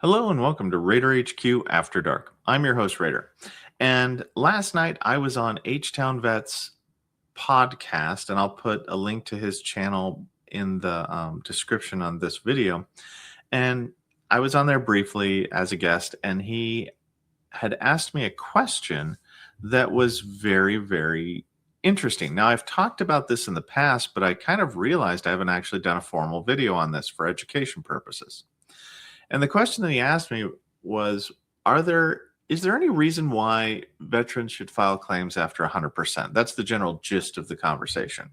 Hello and welcome to Raider HQ After Dark. I'm your host, Raider. And last night I was on H Town Vet's podcast, and I'll put a link to his channel in the description on this video. And I was on there briefly as a guest, and he had asked me a question that was very, very interesting. Now, I've talked about this in the past, but I kind of realized I haven't actually done a formal video on this for education purposes. And the question that he asked me was, is there any reason why veterans should file claims after 100%? That's the general gist of the conversation.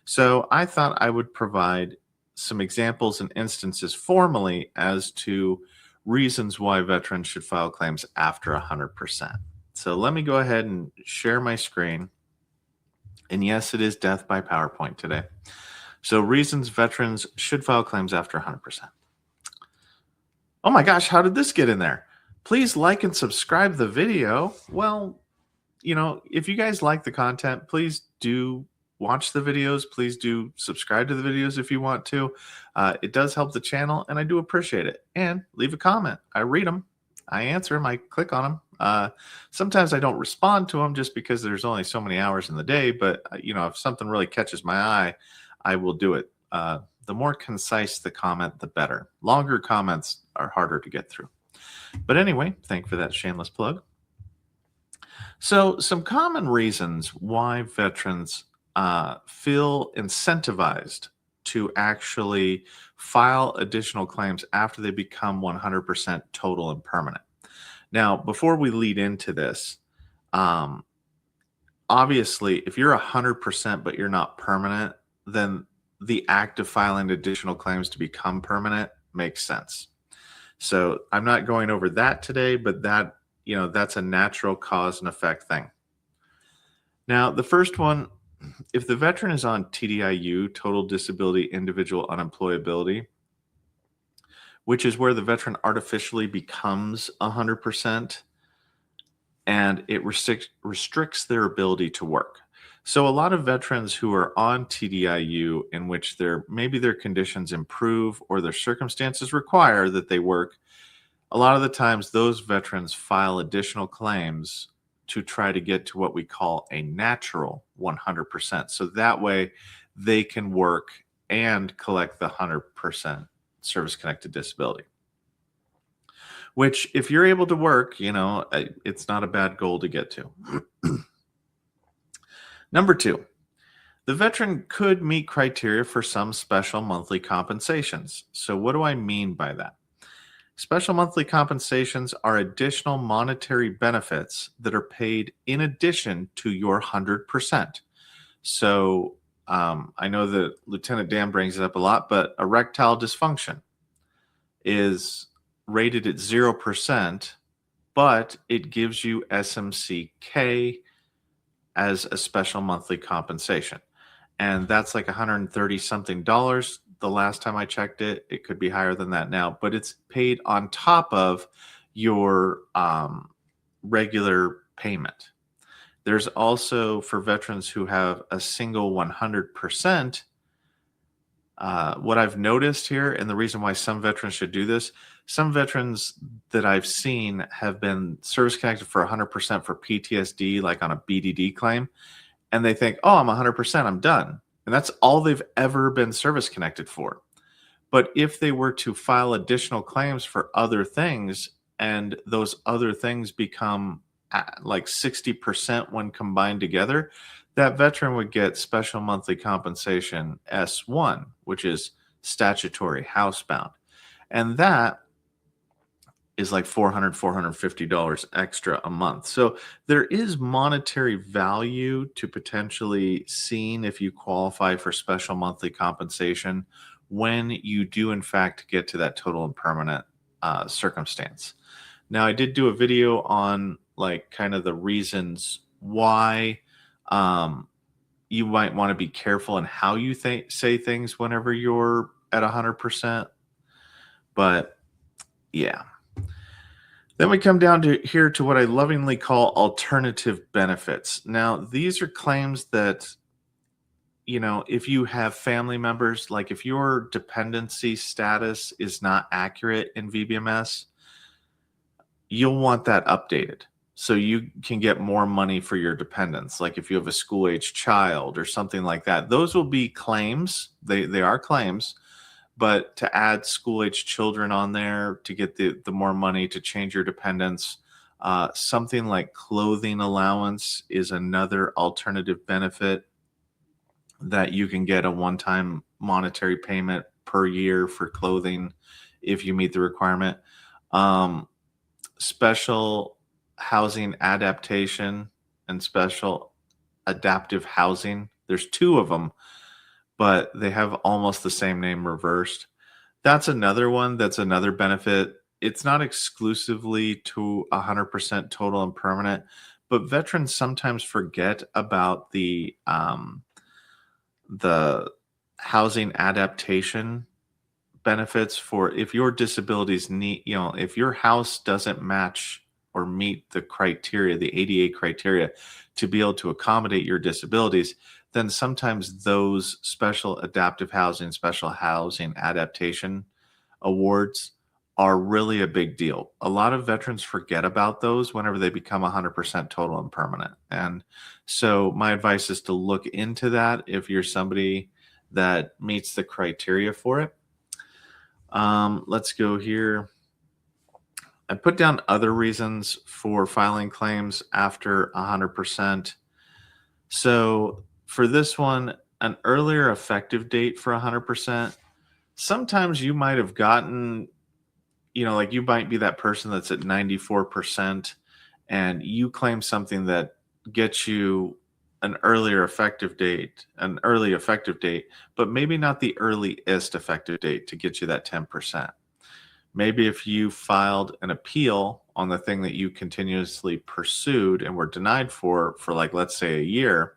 So I thought I would provide some examples and instances formally as to reasons why veterans should file claims after 100%. So let me go ahead and share my screen. And yes, it is death by PowerPoint today. So reasons veterans should file claims after 100%. Oh my gosh, how did this get in there? Please like and subscribe the video. Well, if you guys like the content, please do watch the videos. Please do subscribe to the videos if you want to. It does help the channel, and I do appreciate it. And leave a comment. I read them. I answer them. I click on them. Sometimes I don't respond to them just because there's only so many hours in the day. But, if something really catches my eye, I will do it. The more concise the comment, the better. Longer comments are harder to get through. But anyway, thank you for that shameless plug. So some common reasons why veterans feel incentivized to actually file additional claims after they become 100% total and permanent. Now, before we lead into this, obviously, if you're 100% but you're not permanent, then the act of filing additional claims to become permanent makes sense. So I'm not going over that today, but that's a natural cause and effect thing. Now, the first one, if the veteran is on TDIU, total disability individual unemployability, which is where the veteran artificially becomes 100% and it restricts their ability to work. So a lot of veterans who are on TDIU in which maybe their conditions improve or their circumstances require that they work, a lot of the times those veterans file additional claims to try to get to what we call a natural 100%. So that way they can work and collect the 100% service-connected disability. Which, if you're able to work, it's not a bad goal to get to. Number two, the veteran could meet criteria for some special monthly compensations. So what do I mean by that? Special monthly compensations are additional monetary benefits that are paid in addition to your 100%. So I know that Lieutenant Dan brings it up a lot, but erectile dysfunction is rated at 0%, but it gives you SMCK as a special monthly compensation. And that's like $130 something. The last time I checked it, it could be higher than that now, but it's paid on top of your regular payment. There's also, for veterans who have a single 100%, what I've noticed here, and the reason why some veterans should do this, some veterans that I've seen have been service connected for 100% for PTSD, like on a BDD claim, and they think, oh, I'm 100%, I'm done. And that's all they've ever been service connected for. But if they were to file additional claims for other things, and those other things become like 60% when combined together, that veteran would get special monthly compensation S1, which is statutory housebound. And that is like $400, $450 extra a month. So there is monetary value to potentially seeing if you qualify for special monthly compensation when you do in fact get to that total and permanent circumstance. Now, I did do a video on like kind of the reasons why you might want to be careful in how you say things whenever you're at 100%. But yeah. Then we come down to what I lovingly call alternative benefits. Now, these are claims that, if you have family members, like if your dependency status is not accurate in VBMS, you'll want that updated so you can get more money for your dependents. Like if you have a school age child or something like that, those will be claims. They are claims, but to add school age children on there to get the more money to change your dependents, something like clothing allowance is another alternative benefit that you can get a one-time monetary payment per year for clothing if you meet the requirement. Um, Special housing adaptation and special adaptive housing. There's two of them, but they have almost the same name reversed. That's another one. That's another benefit. It's not exclusively to 100% total and permanent, but veterans sometimes forget about the housing adaptation benefits for if your disabilities need, if your house doesn't match or meet the criteria, the ADA criteria to be able to accommodate your disabilities, then sometimes those special housing adaptation awards are really a big deal. A lot of veterans forget about those whenever they become 100% total and permanent. And so my advice is to look into that if you're somebody that meets the criteria for it. Let's go here. I put down other reasons for filing claims after 100%. So for this one, an earlier effective date for 100%. Sometimes you might have gotten, like you might be that person that's at 94% and you claim something that gets you an early effective date, but maybe not the earliest effective date to get you that 10%. Maybe if you filed an appeal on the thing that you continuously pursued and were denied for like, let's say a year,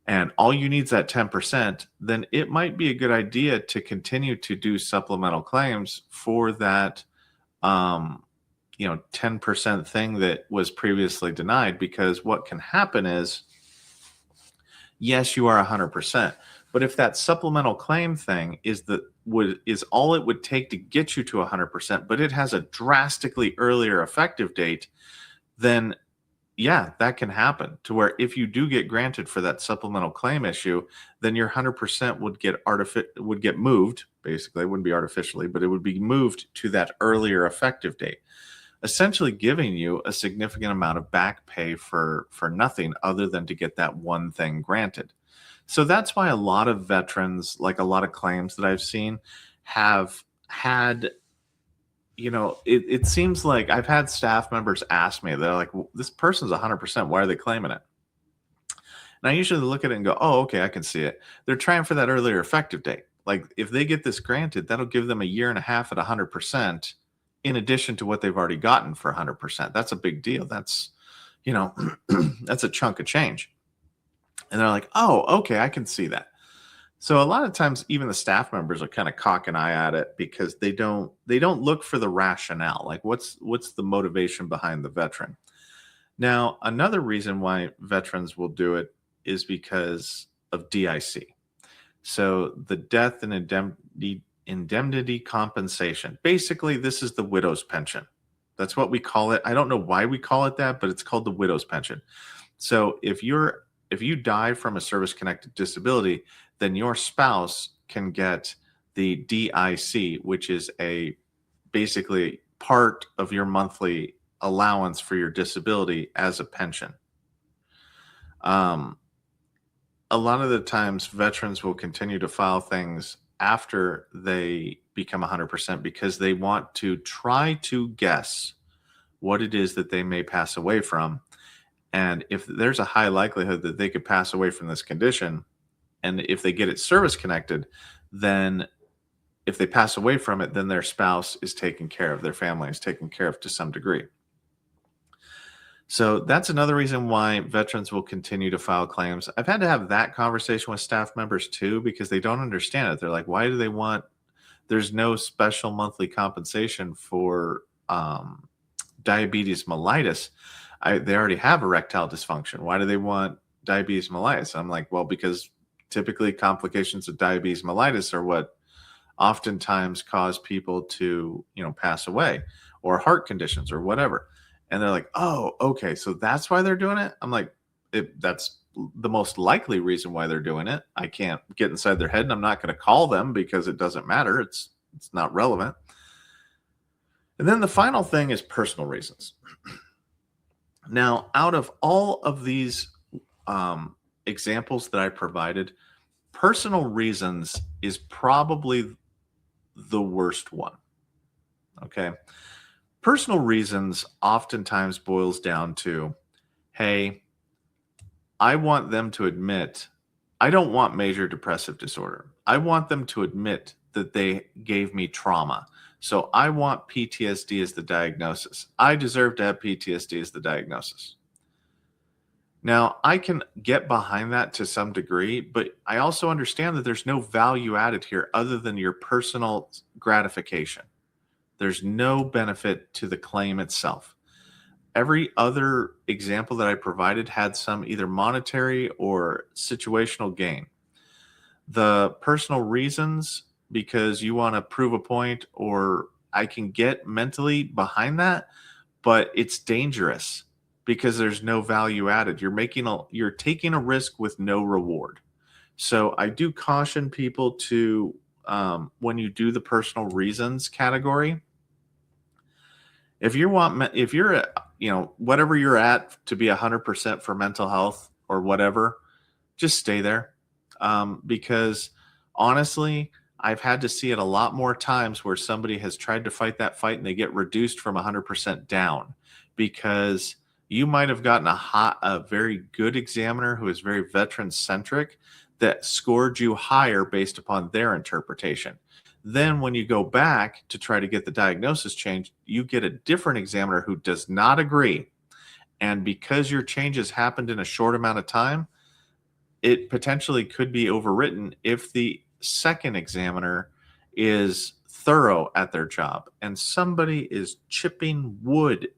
and all you need is that 10%, then it might be a good idea to continue to do supplemental claims for that, 10% thing that was previously denied. Because what can happen is, yes, you are 100%, but if that supplemental claim thing is all it would take to get you to 100%, but it has a drastically earlier effective date, then yeah, that can happen to where if you do get granted for that supplemental claim issue, then your 100% would get moved. Basically, it wouldn't be artificially, but it would be moved to that earlier effective date, essentially giving you a significant amount of back pay for nothing other than to get that one thing granted. So that's why a lot of veterans, like a lot of claims that I've seen, have had, it seems like I've had staff members ask me, they're like, well, this person's 100%. Why are they claiming it? And I usually look at it and go, oh, okay, I can see it. They're trying for that earlier effective date. Like if they get this granted, that'll give them a year and a half at 100% in addition to what they've already gotten for 100%. That's a big deal. That's, that's a chunk of change. And they're like, oh, okay, I can see that. So a lot of times even the staff members are kind of cock an eye at it because they don't look for the rationale. Like what's the motivation behind the veteran? Now, another reason why veterans will do it is because of DIC. So the death and indemnity compensation. Basically, this is the widow's pension. That's what we call it. I don't know why we call it that, but it's called the widow's pension. So if you die from a service-connected disability, then your spouse can get the DIC, which is basically part of your monthly allowance for your disability as a pension. A lot of the times veterans will continue to file things after they become 100% because they want to try to guess what it is that they may pass away from. And if there's a high likelihood that they could pass away from this condition, and if they get it service connected, then if they pass away from it, then their spouse is taken care of, their family is taken care of to some degree. So that's another reason why veterans will continue to file claims. I've had to have that conversation with staff members too, because they don't understand it. They're like, why do they want, there's no special monthly compensation for diabetes mellitus. They already have erectile dysfunction. Why do they want diabetes mellitus? I'm like, well, because typically complications of diabetes mellitus are what oftentimes cause people to, pass away or heart conditions or whatever. And they're like, "Oh, okay, so that's why they're doing it?" I'm like, that's the most likely reason why they're doing it. I can't get inside their head, and I'm not going to call them because it doesn't matter. It's not relevant. And then the final thing is personal reasons. Now, out of all of these examples that I provided, personal reasons is probably the worst one. Okay. Personal reasons oftentimes boils down to, hey, I want them to admit I don't want major depressive disorder. I want them to admit that they gave me trauma. So I want PTSD as the diagnosis. I deserve to have PTSD as the diagnosis. Now, I can get behind that to some degree, but I also understand that there's no value added here other than your personal gratification. There's no benefit to the claim itself. Every other example that I provided had some either monetary or situational gain. The personal reasons, because you want to prove a point, or I can get mentally behind that, but it's dangerous because there's no value added. You're taking a risk with no reward. So I do caution people to, when you do the personal reasons category, if you're at, whatever you're at to be 100% for mental health or whatever, just stay there. Because honestly, I've had to see it a lot more times where somebody has tried to fight that fight and they get reduced from 100% down because you might have gotten a very good examiner who is very veteran centric that scored you higher based upon their interpretation. Then when you go back to try to get the diagnosis changed, you get a different examiner who does not agree. And because your changes happened in a short amount of time, it potentially could be overwritten if the second examiner is thorough at their job. And somebody is chipping wood.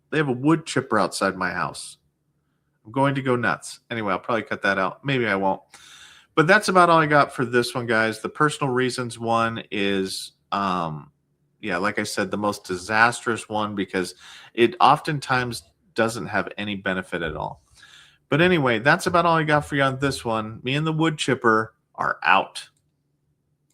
They have a wood chipper outside my house. I'm going to go nuts. Anyway, I'll probably cut that out. Maybe I won't. But that's about all I got for this one, guys. The personal reasons one is, like I said, the most disastrous one because it oftentimes doesn't have any benefit at all. But anyway, that's about all I got for you on this one. Me and the wood chipper are out.